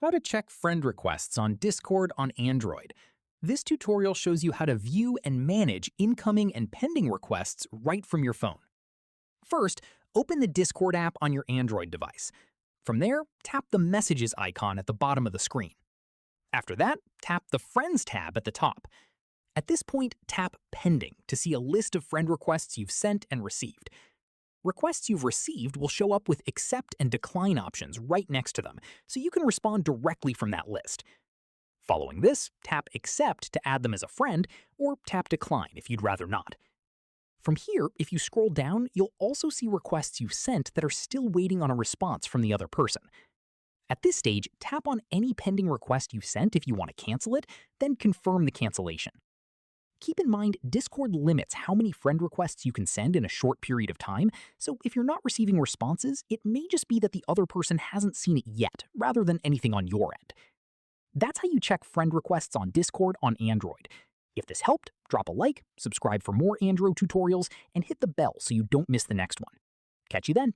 How to check friend requests on Discord on Android. This tutorial shows you how to view and manage incoming and pending requests right from your phone. First, open the Discord app on your Android device. From there, tap the Messages icon at the bottom of the screen. After that, tap the Friends tab at the top. At this point, tap Pending to see a list of friend requests you've sent and received. Requests you've received will show up with accept and decline options right next to them, so you can respond directly from that list. Following this, tap Accept to add them as a friend, or tap Decline if you'd rather not. From here, if you scroll down, you'll also see requests you've sent that are still waiting on a response from the other person. At this stage, tap on any pending request you've sent if you want to cancel it, then confirm the cancellation. Keep in mind, Discord limits how many friend requests you can send in a short period of time, so if you're not receiving responses, it may just be that the other person hasn't seen it yet, rather than anything on your end. That's how you check friend requests on Discord on Android. If this helped, drop a like, subscribe for more Android tutorials, and hit the bell so you don't miss the next one. Catch you then.